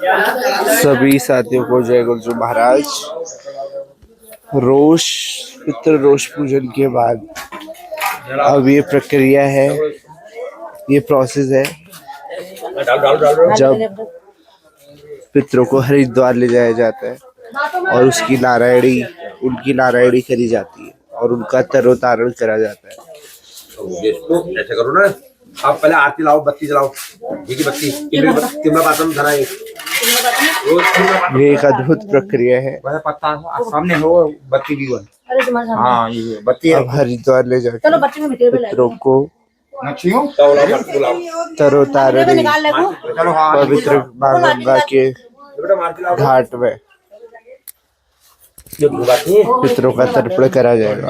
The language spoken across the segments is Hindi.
सभी साथियों को जय गुरुदेव महाराज। रोष पितृ रोष पूजन के बाद अब ये प्रक्रिया है, ये प्रोसेस है जब पितरों को हरिद्वार ले जाया जाता है और उनकी नारायणी करी जाती है और उनका तरोतारण करा जाता है। ऐसे करो ना, आप पहले आरती लाओ, बत्ती जलाओ, बत्ती ये एक अद्भुत प्रक्रिया है। पत्ता सामने हो, बत्ती भी हाँ, ये बत्ती अब हरिद्वार ले जाकर पितरों को तरोतारण पवित्र मां गंगा के घाट में पितरों का तर्पण करा जाएगा।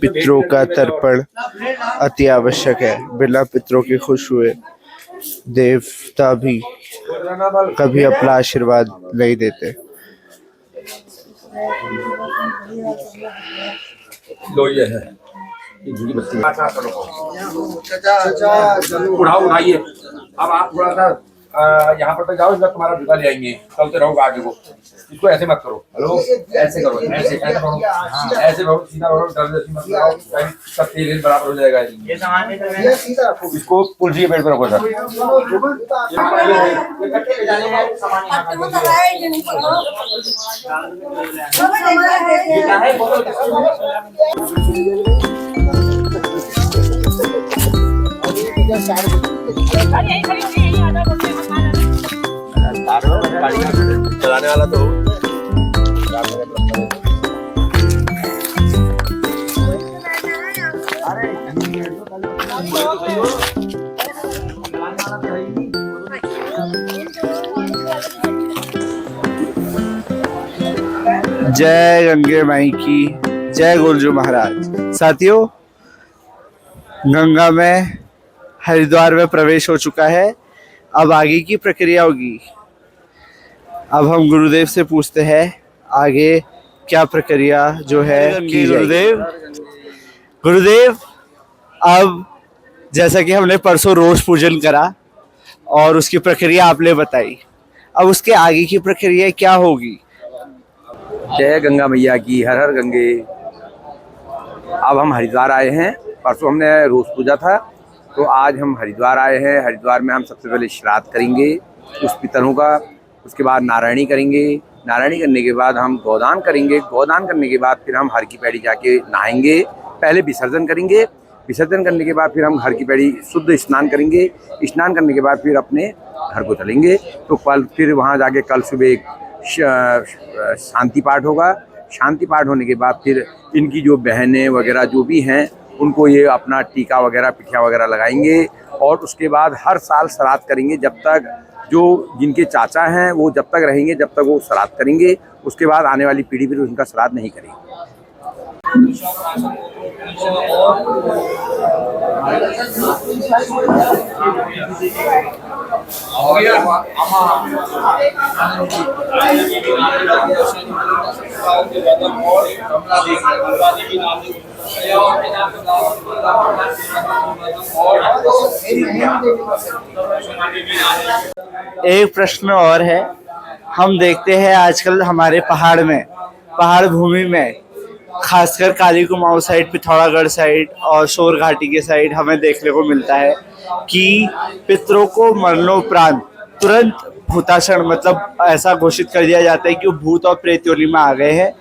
पितरों का तर्पण अति आवश्यक है। बिना पितरों के खुश हुए देवता भी कभी अपना आशीर्वाद नहीं देते। लो ये है, उठाइए। अब आप थोड़ा सा यहाँ पर तो जाओ, इसका तुम्हारा जूता ले आएंगे, चलते रहोगे आगे को। इसको ऐसे मत करो, हेलो ऐसे करो, ऐसे करो, ऐसे करो, सीधा करो, डर मत लगाओ, सब तेल बराबर हो जाएगा। ये सामान इसको पुलसी के पेड़ पर रखो सर। चलाने वाला तो जय गंगे माई की जय गुरुदेव महाराज। साथियों, गंगा में हरिद्वार में प्रवेश हो चुका है। अब आगे की प्रक्रिया होगी। अब हम गुरुदेव से पूछते हैं आगे क्या प्रक्रिया जो है की गुरुदेव, अब जैसा कि हमने परसों रोष पूजन करा और उसकी प्रक्रिया आपने बताई, अब उसके आगे की प्रक्रिया क्या होगी? जय गंगा मैया की, हर हर गंगे। अब हम हरिद्वार आए हैं। परसों हमने रोज पूजा था, तो आज हम हरिद्वार आए हैं। हरिद्वार में हम सबसे पहले श्राद्ध करेंगे उस पितरों का, उसके बाद नारायणी करेंगे। नारायणी करने के बाद हम गोदान करेंगे। गोदान करने के बाद फिर हम हर की पैड़ी जाके नहाएंगे। पहले विसर्जन करेंगे। विसर्जन करने के बाद फिर हम हर की पैड़ी शुद्ध स्नान करेंगे। स्नान करने के बाद फिर अपने घर को चलेंगे। तो कल फिर वहाँ जाके कल सुबह एक शांति पाठ होगा। शांति पाठ होने के बाद फिर इनकी जो बहनें वगैरह जो भी हैं उनको ये अपना टीका वगैरह पिठिया वगैरह लगाएंगे। और उसके बाद हर साल श्राद्ध करेंगे, जब तक जो जिनके चाचा हैं वो जब तक रहेंगे जब तक वो श्राद्ध करेंगे। उसके बाद आने वाली पीढ़ी फिर उनका श्राद्ध नहीं करेगी। एक प्रश्न और है। हम देखते हैं आजकल हमारे पहाड़ भूमि में, खासकर काली कुमाऊं साइड, पिथौरागढ़ साइड और शोर घाटी के साइड हमें देखने को मिलता है कि पितरों को मरणोपरांत तुरंत भूताशरण, मतलब ऐसा घोषित कर दिया जाता है कि वो भूत और प्रेत योनि में आ गए हैं।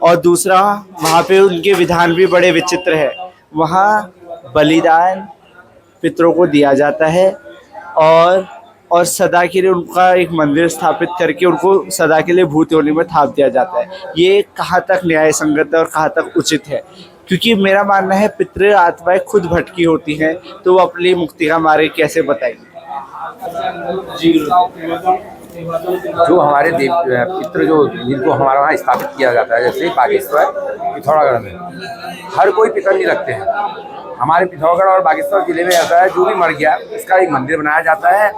और दूसरा, वहाँ पे उनके विधान भी बड़े विचित्र है। वहाँ बलिदान पितरों को दिया जाता है और सदा के लिए उनका एक मंदिर स्थापित करके उनको सदा के लिए भूत योनि में थाप दिया जाता है। ये कहाँ तक न्याय संगत है और कहाँ तक उचित है? क्योंकि मेरा मानना है पितृ आत्माएं खुद भटकी होती हैं, तो वो अपनी मुक्ति का मार्ग कैसे बताएंगे? जो हमारे देव पितृ जो जिनको हमारे वहाँ स्थापित किया जाता है, जैसे बागेश्वर पिथौरागढ़ में हर कोई पितर नहीं रखते हैं। हमारे पिथौरागढ़ और बागेश्वर जिले में ऐसा है, जो भी मर गया उसका एक मंदिर बनाया जाता है।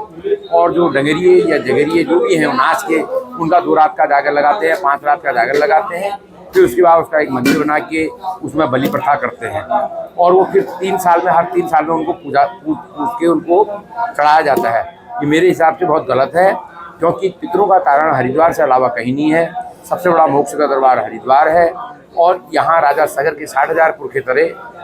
और जो डंगरिए या जगरिए जो भी हैं नाच के, उनका 2 रात का जागर लगाते हैं, 5 रात का जागर लगाते हैं। फिर उसके बाद उसका एक मंदिर बना के उसमें बलि प्रथा करते हैं और वो फिर 3 साल में, हर 3 साल में उनको पूछ के उनको चढ़ाया जाता है। ये मेरे हिसाब से बहुत गलत है, क्योंकि पितरों का तारण हरिद्वार से अलावा कहीं नहीं है। सबसे बड़ा मोक्ष का दरबार हरिद्वार है और यहाँ राजा सगर के 60,000 पुरखे तरे,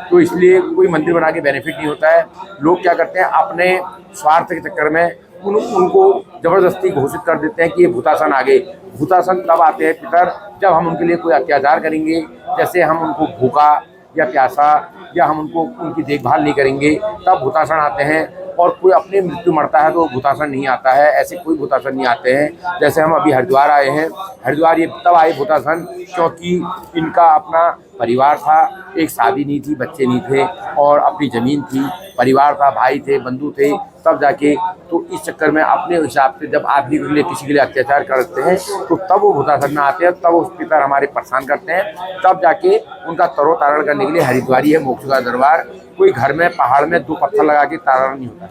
तो इसलिए कोई मंदिर बना के बेनिफिट नहीं होता है। लोग क्या करते हैं, अपने स्वार्थ के चक्कर में उनको ज़बरदस्ती घोषित कर देते हैं कि ये भूतासन आ गए। भूतासन तब आते हैं पितर जब हम उनके लिए कोई अत्याचार करेंगे, जैसे हम उनको भूखा या प्यासा या हम उनको उनकी देखभाल नहीं करेंगे, तब भूतासन आते हैं। और कोई अपनी मृत्यु मरता है तो भूतासन नहीं आता है, ऐसे कोई भूतासन नहीं आते हैं। जैसे हम अभी हरिद्वार आए हैं, हरिद्वार ये तब आए भूतासन क्योंकि इनका अपना परिवार था, एक शादी नहीं थी, बच्चे नहीं थे और अपनी ज़मीन थी, परिवार था, भाई थे, बंधु थे, तब जाके तो इस चक्कर में अपने हिसाब से जब आदमी के लिए किसी के लिए अत्याचार करते हैं तो तब वो भूतासन में आते हैं, तब उस पितर हमारे परेशान करते हैं, तब जाके उनका तरोतारण करने के लिए हरिद्वारी है मोक्ष का दरबार। कोई घर में पहाड़ में 2 पत्थर लगा के तारण नहीं होता,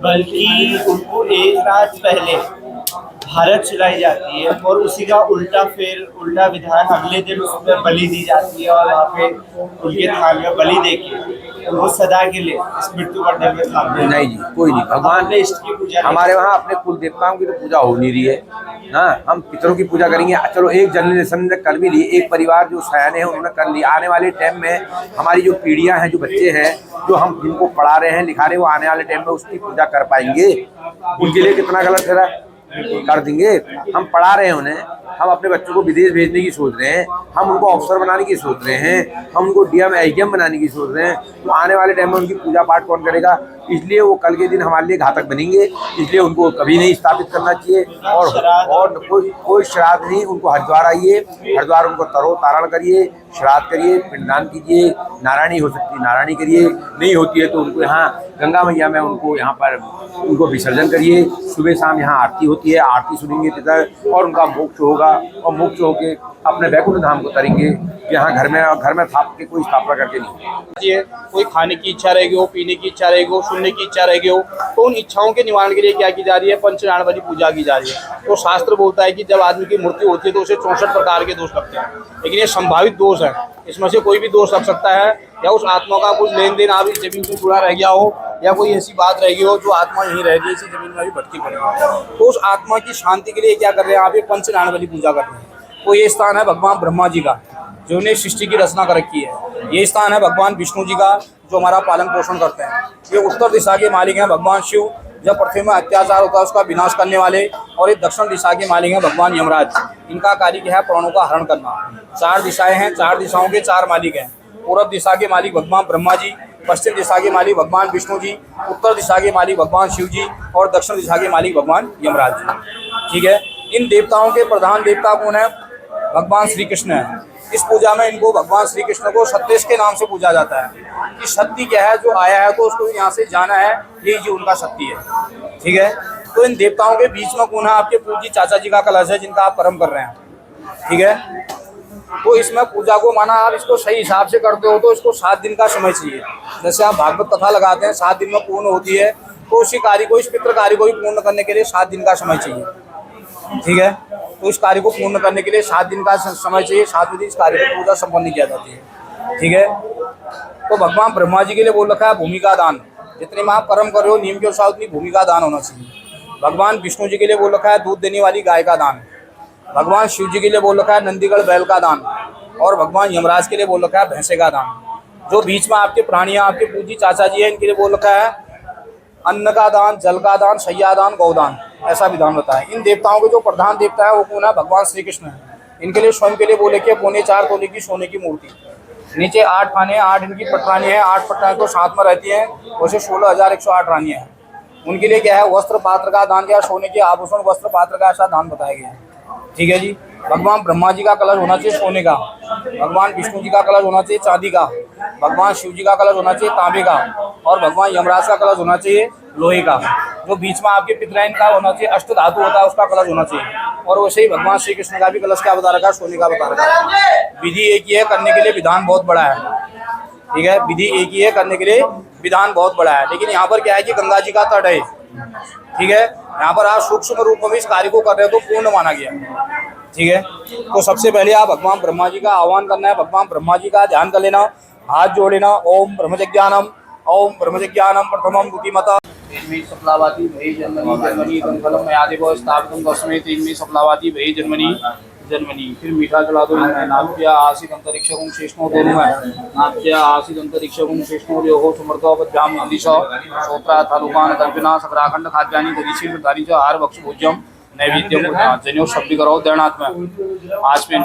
बल्कि उनको एक रात पहले भारत चलाई जाती है और उसी का उल्टा विधान अगले दिन उसमें बलि दी जाती है और वहाँ पे उनके थान में बलि देके वो सदा के लिए इस मृत्यु पड़ने में थामते नहीं जी, कोई नहीं। भगवान ने इष्ट की पूजा हमारे वहाँ अपने कुल देवताओं की तो पूजा हो नहीं रही है ना, हम पितरों की पूजा करेंगे। चलो एक जनरेशन ने कर भी ली, एक परिवार जो सयाने हैं उन्होंने कर ली। आने वाले टाइम में हमारी जो पीढ़ियाँ हैं, जो बच्चे हैं, जो हम जिनको पढ़ा रहे हैं, लिखा रहे हैं, वो आने वाले टाइम में उसकी पूजा कर पाएंगे? उनके लिए कितना गलत है, कर देंगे। हम पढ़ा रहे हैं उन्हें, हम अपने बच्चों को विदेश भेजने की सोच रहे हैं, हम उनको अफसर बनाने की सोच रहे हैं, हम उनको डीएम एसडीएम बनाने की सोच रहे हैं, तो आने वाले टाइम में उनकी पूजा पाठ कौन करेगा? इसलिए वो कल के दिन हमारे लिए घातक बनेंगे, इसलिए उनको कभी नहीं स्थापित करना चाहिए। और कोई श्राद्ध नहीं, उनको हरिद्वार आइए, हरिद्वार उनको तरो तारण करिए, श्राद्ध करिए, पिंडदान कीजिए, नारायणी हो सकती है नारायणी करिए, नहीं होती है तो उनको यहाँ गंगा मैया में उनको यहाँ पर उनको विसर्जन करिए। सुबह शाम यहाँ आरती होती है, आरती सुनेंगे पितर और उनका मोक्ष होगा और मोक्ष होके अपने वैकुंठ धाम को तरेंगे। यहाँ घर में थाप के कोई स्थापना करके नहीं। कोई खाने की इच्छा रहेगी हो, पीने की इच्छा रहेगी हो, सुनने की इच्छा रहेगी हो, तो उन इच्छाओं के निवारण के लिए क्या की जा रही है? पंचनारायण वाली पूजा की जा रही है। तो शास्त्र बोलता है कि जब आदमी की मृत्यु होती है तो उसे 64 प्रकार के दोष लगते हैं, लेकिन ये संभावित दोष है, इसमें से कोई भी दोष लग सकता है। या उस आत्मा का कुछ लेन देन आप इस जमीन से जुड़ा रह गया हो, या कोई ऐसी बात रह गई हो जो आत्मा यहीं रह गई, इसी जमीन में भी भटकी पड़ेगी। तो उस आत्मा की शांति के लिए क्या कर रहे हैं आप? ये पंचनारायण वाली पूजा कर रहे हैं। तो ये स्थान है भगवान ब्रह्मा जी का, जिन्होंने सृष्टि की रचना कर रखी है। ये स्थान है भगवान विष्णु जी का, जो हमारा पालन पोषण करते हैं। ये उत्तर दिशा के मालिक हैं भगवान शिव, जब पृथ्वी में अत्याचार होता है उसका विनाश करने वाले। और ये दक्षिण दिशा के मालिक हैं भगवान यमराज, इनका कार्य क्या है? प्राणों का हरण करना। 4 दिशाएं हैं, 4 दिशाओं के 4 मालिक हैं। पूर्व दिशा के मालिक भगवान ब्रह्मा जी, पश्चिम दिशा के मालिक भगवान विष्णु जी, उत्तर दिशा के मालिक भगवान शिव जी और दक्षिण दिशा के मालिक भगवान यमराज जी। ठीक है, इन देवताओं के प्रधान देवता कौन है? भगवान श्री कृष्ण है। इस पूजा में इनको भगवान श्री कृष्ण को सत्येश के नाम से पूजा जाता है कि शक्ति क्या है, जो आया है तो उसको यहाँ से जाना है, यही जी उनका शक्ति है। ठीक है, तो इन देवताओं के बीच में कौन है? आपके पूज्य चाचा जी का कलश है, जिनका आप कर्म कर रहे हैं। ठीक है, तो इसमें पूजा को माना आप इसको सही हिसाब से करते हो तो इसको 7 दिन का समय चाहिए। जैसे आप भागवत कथा लगाते हैं 7 दिन में पूर्ण होती है, तो उसी कार्य को, इस पितृ कार्य को भी पूर्ण करने के लिए 7 दिन का समय चाहिए। ठीक है, तो इस कार्य को पूर्ण करने के लिए 7 दिन का समय चाहिए। 7वें दिन इस कार्य की पूजा संपन्न किया जाती है। ठीक है, तो भगवान ब्रह्मा जी के लिए बोल रखा है भूमिका दान, जितने में आप कर्म कर रहे हो नियम के अनुसार उतनी भूमिका दान होना चाहिए। भगवान विष्णु जी के लिए बोल रखा है दूध देने वाली गाय का दान। भगवान शिव जी के लिए बोल रखा है नंदीगढ़ बैल का दान। और भगवान यमराज के लिए बोल रखा है भैंसे का दान। जो बीच में आपके प्राणियाँ, आपके पूज्य चाचा जी हैं, इनके लिए बोल रखा है अन्न का दान, जल का दान, शैया दान, गौदान, ऐसा विधान होता है। इन देवताओं के जो प्रधान देवता है वो कौन है? भगवान श्री कृष्ण है। इनके लिए स्वयं के लिए बोले कि 4.25 तोले की सोने की मूर्ति, नीचे 8 खाने, 8 इनकी पटरानी है, 8 पटरानी तो साथ में रहती हैं, वैसे 16,108 रानियाँ हैं। उनके लिए क्या है? वस्त्र पात्र का दान, क्या सोने के आभूषण वस्त्र पात्र का ऐसा दान बताया गया है। ठीक है जी, भगवान ब्रह्मा जी का कलश होना चाहिए सोने का, भगवान विष्णु जी का कलश होना चाहिए चांदी का, भगवान शिव जी का कलश होना चाहिए तांबे का, और भगवान यमराज का कलश होना चाहिए लोहे का। जो बीच में आपके पितराइन का होना चाहिए, अष्ट धातु होता है उसका कलश होना चाहिए। और वैसे ही भगवान श्री कृष्ण का भी कलश क्या बता रखा है? सोने का बता रखा है। विधि एक ही है, करने के लिए विधान बहुत बड़ा है। ठीक है, विधि एक ही है, करने के लिए विधान बहुत बड़ा है। लेकिन यहाँ पर क्या है कि गंगा जी का तट है। ठीक है, यहाँ पर आप सूक्ष्म रूप में इस कार्य को कर रहे हो तो पूर्ण माना गया। ठीक है। तो सबसे पहले आप भगवान ब्रह्मा जी का आह्वान करना है, भगवान ब्रह्मा जी का ध्यान कर लेना, हाथ जोड़ लेना। ओम ब्रह्मज्ञानम प्रथमम बुद्धिमता तीनमी सफलावाती भई जन्मनि जन्मनि इदं फलं मया देव स्थापितं तस्मै तीनमी सफलावाती भई जन्मनि जन्मनि। फिर मीठा जला दो इनमें। नाभ्या आसीत् अंतरिक्षं शेषणो दोनों में। नाभ्या आसीत् अंतरिक्षं शेषणो देहो समर्थो बद्भ्याम नंदिश श्रोत्रा तालुकान कल्पना सकराखंड खाद्यानि दधिशील दारिच आहार भक्ष भोज्यम नैवेद्यम जन्यो शब्द करो दरनाथ में आसमिन।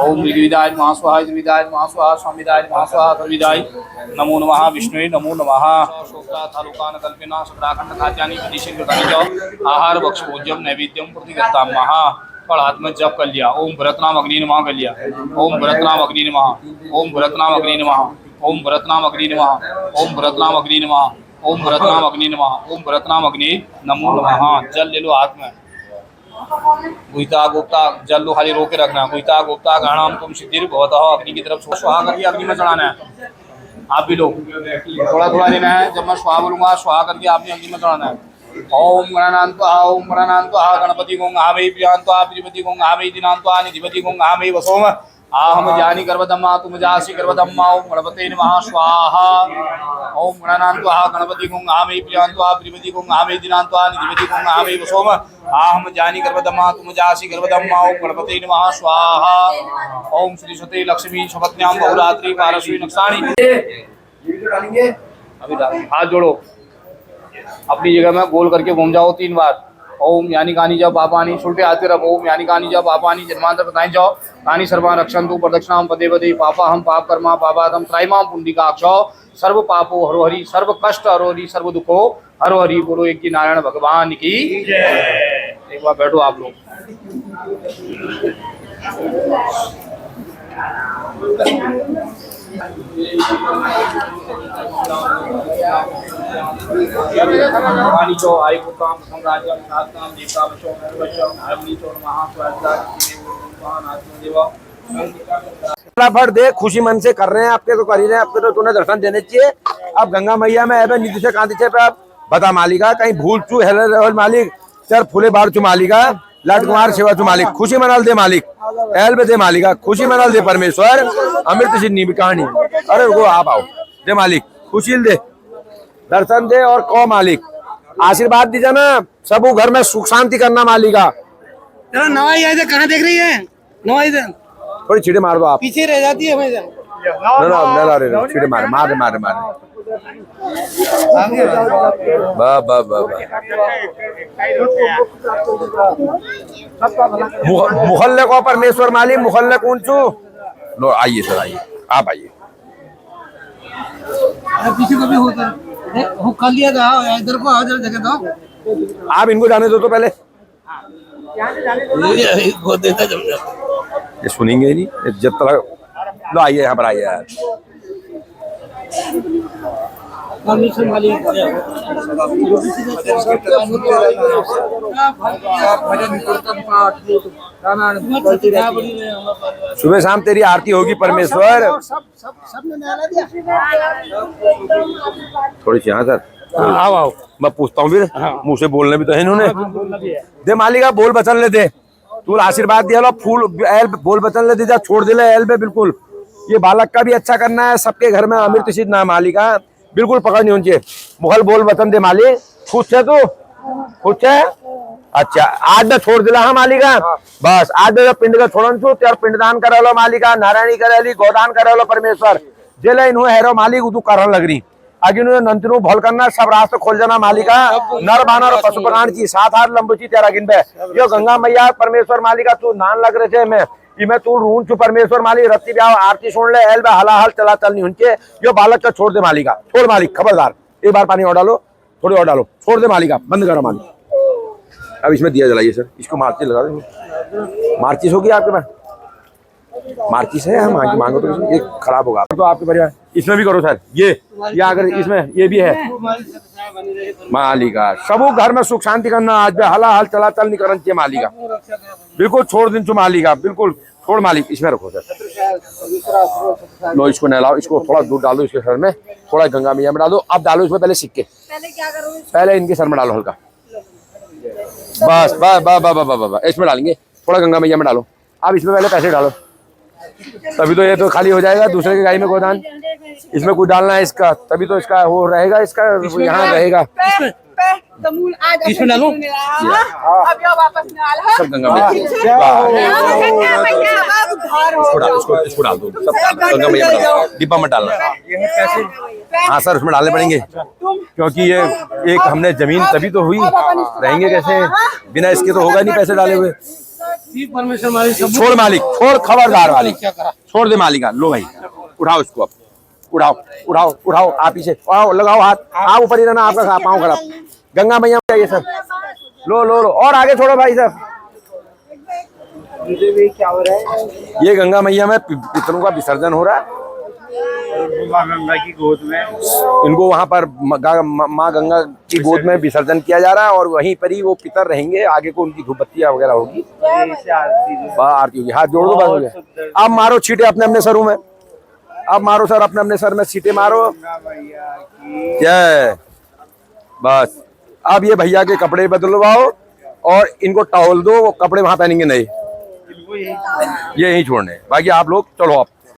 ओम ऋग्विदाय नमः स्वाहा, यजुर्वेदाय नमः स्वाहा, स्वामिदाय नमः स्वाहा, अथर्ववेदाय नमो नमः, विष्णुवे नमो नमः। श्रोत्रा तालुकान कल्पना सकराखंड खाद्यानि दधिशील दारिच आहार भक्ष भोज्यम नैवेद्यम प्रतिगताम महा। पर हाथ में जप कर लिया। ओम भरतनाम अग्नि नमः कर लिया। ओम भरतनाम अग्नि नमः, ओम भरतनाम अग्नि नमः, ओम भरतनाम अग्नि नमः, ओम भरतनाम अग्नि नमः, ओम भरतनाम अग्नि नमः, ओम भरतनाम अग्नि नमो नमः। जल ले लो हाथ में। गुहिता गुप्ता जल लो, खाली रोके रखना। गुहिता गुप्ता गणाम तुम सिद्धिर भवतः। अग्नि की तरफ स्वाहा करके अग्नि में चढ़ाना है। आप भी लो, थोड़ा थोड़ा लेना है। जब मैं स्वाहा बोलूंगा स्वाहा करके आपने अग्नि में चढ़ाना है। ओम गणानान्त्वा ओम गणानान्त्वा गणपति गों आवे प्रियांत्वा प्रियपति गों आवे दिनान्त्वा निधिपति गों आवे वसोम आहम जानी गर्भदम्मा तुम जासी गर्भदम्मा। ओम गणपते नमः स्वाहा। ओम गणानान्त्वा गणपति गों आवे प्रियांत्वा प्रियपति गों आवे दिनान्त्वा निधिपति गों आवे वसोम आहम जानी गर्भदम्मा तुम जासी गर्भदम्मा। ओम गणपते नमः स्वाहा। ओम श्री सते लक्ष्मी शपथ्याम बहुरात्रि पारस्वी नक्षाणी। अभी हाथ जोड़ो, अपनी जगह में गोल करके घूम जाओ 3 बार। ओम यानी कानी जाओ पापानी, उल्टे आते रहो। ओम यानी कानी जाओ पापानी जन्मांतर बताए जाओ। कानी सर्वा रक्षन्तु प्रदक्षिणाम पदे पदे पापा हम पाप कर्मा पापादम त्राइमाम पुंडिकाक्षो सर्व पापो हरो हरि सर्व कष्ट हरो हरि सर्व दुखो हरो हरि। बोलो एक की नारायण भगवान की जय। एक बार बैठो आप लोग। फटाफट दे, खुशी मन से कर रहे हैं, आपके तो कर ही रहे हैं, आपके तो तूने दर्शन देने चाहिए। अब गंगा मैया में है निधि से कांति पे आप बता मालिका कहीं भूल चू हेल मालिक चर फूले बार चु मालिका लाट कुमार सेवा चु मालिक खुशी मनाल दे मालिक एल पे दे मालिका खुशी मनाल दे परमेश्वर अमृत सिद्धि भी कहानी। अरे वो आप आओ दे मालिक खुशी दे दर्शन दे और कहो मालिक आशीर्वाद दीजिए ना सब घर में सुख शांति करना मालिका। नवाई कहाँ देख रही है? नवाई थोड़ी छीटे मार दो आप, पीछे रह जाती है हमेशा। ना छीटे मार मार मार मार मुहल्ले को परमेश्वर मालिक मुहल्ले कौन चू लो आइए सर आइए आप आइए। पीछे कभी होता है कर लिया था इधर को इधर जगह दो आप इनको जाने दो तो पहले ये सुनेंगे नहीं जब तक लो आइए यहाँ पर आइए यार। सुबह शाम तेरी आरती होगी परमेश्वर। थोड़ी सी हाँ सर आओ आओ मैं पूछता हूँ फिर मुँह से बोलने भी तो है इन्होंने दे मालिका बोल बचन ले दे तू आशीर्वाद दिया लो फूल एल बोल बचन ले दे जा छोड़ दे ले एल पे बिल्कुल ये बालक का भी अच्छा करना है सबके घर में अमृत सिद्ध ना मालिका बिल्कुल पकड़ नहीं होनी चाहिए। मुगल बोल वतन दे मालिक खुश है तू खुश है अच्छा आज में छोड़ दिला हाँ मालिका बस आज में पिंड का छोड़न छू तेरा पिंडदान करा लो मालिका नारायणी करेली गोदान करा लो परमेश्वर जेले इन्होंने हेरो मालिक तू कारण लग रही आगे नंतनु भल करना सब रास्ते खोल जाना मालिका नर बानर और पशु प्राण की 7 हाथ लंबुची तेरा गिन पे यो गंगा मैया परमेश्वर मालिका तू नान लग रहे थे मैं तू रून छू परमेश्वर मालिक रत्ती ब्याह आरती सुन ले एल हला हल चला चल नहीं उनके यो बालक का छोड़ दे मालिका छोड़ मालिक खबरदार एक बार पानी और डालो थोड़ी और डालो छोड़ दे मालिका बंद करो मालिक। अब इसमें दिया जलाइए सर इसको मार्चिस लगा दे मार्चिस होगी आपके पास मार्चिस है हम आगे मांगो तो ये खराब होगा तो आपके परिवार इसमें भी करो सर ये या अगर इसमें ये भी है मालिका सबू घर में सुख शांति करना आज हला हल चला चल नहीं करना चाहिए मालिका बिल्कुल छोड़ दिन मालिका बिल्कुल छोड़ मालिक इसमें रखो सर लो इसको नहलाओ इसको थोड़ा दूध डालो इसके सर में थोड़ा गंगा मैया में डालो अब डालो इसमें पहले सिक्के पहले इनके सर में डालो हल्का बस बस बस बस बस इसमें डालेंगे थोड़ा गंगा मैया में डालो अब इसमें पहले पैसे डालो, तभी तो ये तो खाली हो जाएगा। दूसरे की गाड़ी में गोदान, इसमें कुछ डालना है इसका, तभी तो इसका वो रहेगा, इसका यहाँ रहेगा। इसमें डालो। अब यो वापस निकाल सब गंगा मैया इसको डाल दो, सब गंगा मैया में डालो, डिब्बा मत डालना। हाँ सर, उसमें डालने पड़ेंगे क्योंकि ये एक हमने जमीन तभी तो हुई, रहेंगे कैसे बिना इसके, तो होगा नहीं पैसे डाले हुए। परमेश्वर मालिक सब छोड़ मालिक, छोड़, खबरदार मालिक, छोड़ दे मालिक। लो भाई, उठाओ इसको, अब उठाओ उठाओ उठाओ, आप पीछे आओ, लगाओ हाथ, आप ऊपर ही रहना, आपका पाँव खराब। गंगा मैया में जाइए सर, लो लो लो, और आगे छोड़ो भाई साहब। क्या हो रहा है? ये गंगा मैया में पितरों का विसर्जन हो रहा है, माँ गंगा की गोद में इनको वहाँ पर माँ गंगा की गोद में विसर्जन किया जा रहा है, और वहीं पर ही वो पितर रहेंगे। आगे को उनकी धूप बत्तियाँ वगैरह होगी, आरती होगी। हाथ जोड़ दो, बस हो गया। अब मारो छींटे अपने अपने सरों में, अब मारो सर, अपने अपने सर में सीटे मारो। जय, बस अब ये भैया के कपड़े बदलवाओ और इनको टॉवल दो, वो कपड़े वहां पहनेंगे नए, ये यहीं छोड़ने। बाकी आप लोग चलो, आप